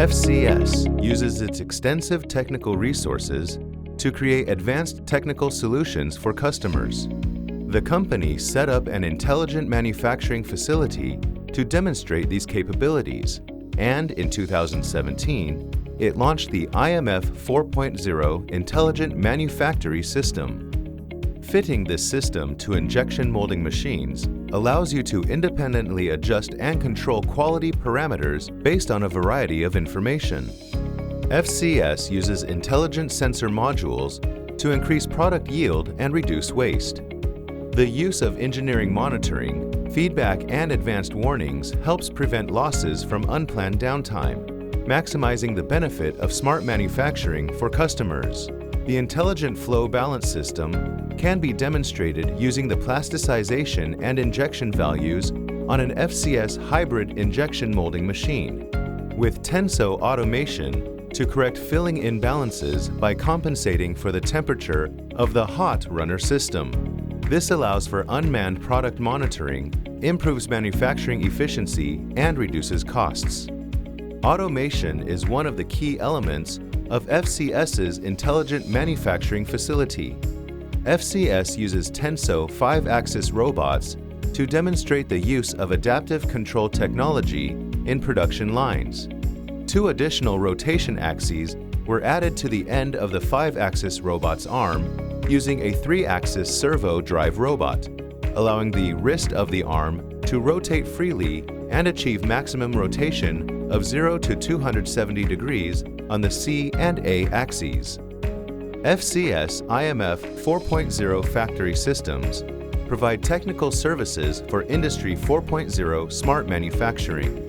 FCS uses its extensive technical resources to create advanced technical solutions for customers. The company set up an intelligent manufacturing facility to demonstrate these capabilities, and in 2017, it launched the IMF 4.0 Intelligent Manufactory System. Fitting this system to injection molding machines allows you to independently adjust and control quality parameters based on a variety of information. FCS uses intelligent sensor modules to increase product yield and reduce waste. The use of engineering monitoring, feedback, and advanced warnings helps prevent losses from unplanned downtime, maximizing the benefit of smart manufacturing for customers. The intelligent flow balance system can be demonstrated using the plasticization and injection values on an FCS hybrid injection molding machine, with Tenso automation to correct filling imbalances by compensating for the temperature of the hot runner system. This allows for unmanned product monitoring, improves manufacturing efficiency, and reduces costs. Automation is one of the key elements of FCS's intelligent manufacturing facility. FCS uses Tenso 5-axis robots to demonstrate the use of adaptive control technology in production lines. 2 additional rotation axes were added to the end of the 5-axis robot's arm using a 3-axis servo drive robot, allowing the wrist of the arm to rotate freely and achieve maximum rotation of 0 to 270 degrees on the C and A axes. FCS IMF 4.0 factory systems provide technical services for Industry 4.0 smart manufacturing,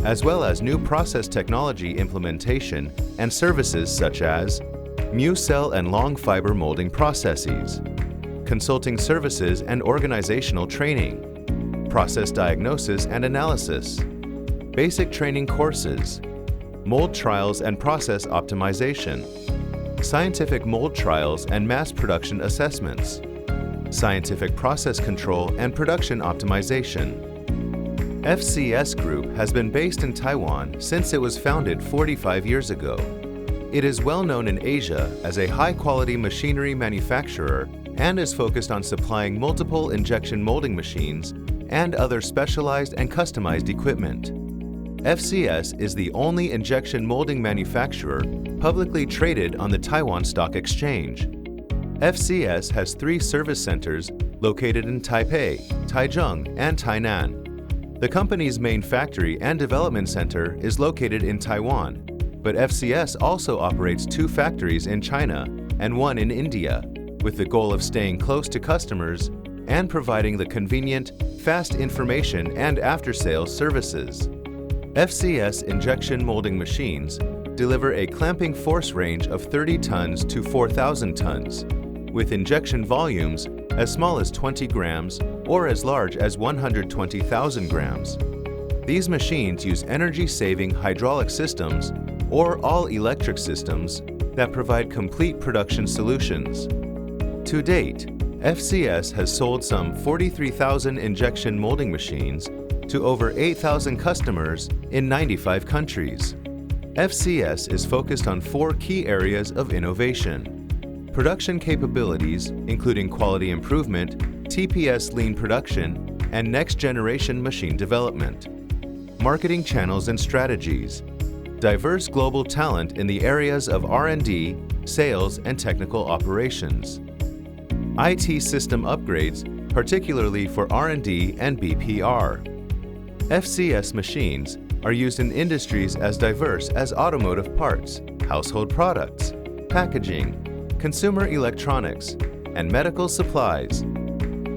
as well as new process technology implementation and services such as MuCell and long fiber molding processes, consulting services and organizational training, process diagnosis and analysis, basic training courses, mold trials and process optimization, scientific mold trials and mass production assessments, scientific process control and production optimization. FCS Group has been based in Taiwan since it was founded 45 years ago. It is well known in Asia as a high-quality machinery manufacturer and is focused on supplying multiple injection molding machines and other specialized and customized equipment. FCS is the only injection molding manufacturer publicly traded on the Taiwan Stock Exchange. FCS has 3 service centers located in Taipei, Taichung, and Tainan. The company's main factory and development center is located in Taiwan, but FCS also operates 2 factories in China and 1 in India, with the goal of staying close to customers and providing the convenient, fast information and after-sales services. FCS injection molding machines deliver a clamping force range of 30 tons to 4,000 tons, with injection volumes as small as 20 grams or as large as 120,000 grams. These machines use energy-saving hydraulic systems or all-electric systems that provide complete production solutions. To date, FCS has sold some 43,000 injection molding machines to over 8,000 customers in 95 countries. FCS is focused on 4 key areas of innovation: production capabilities, including quality improvement, TPS lean production, and next-generation machine development; marketing channels and strategies; diverse global talent in the areas of R&D, sales, and technical operations; IT system upgrades, particularly for R&D and BPR. FCS machines are used in industries as diverse as automotive parts, household products, packaging, consumer electronics, and medical supplies.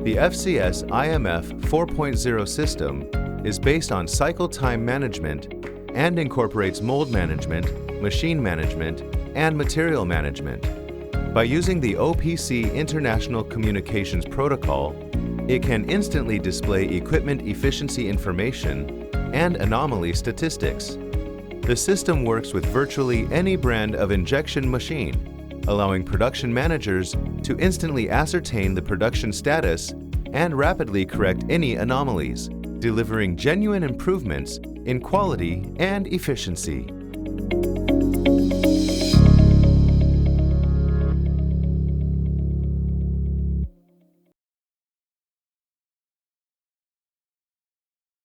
The FCS IMF 4.0 system is based on cycle time management and incorporates mold management, machine management, and material management. By using the OPC International Communications Protocol, it can instantly display equipment efficiency information and anomaly statistics. The system works with virtually any brand of injection machine, allowing production managers to instantly ascertain the production status and rapidly correct any anomalies, delivering genuine improvements in quality and efficiency.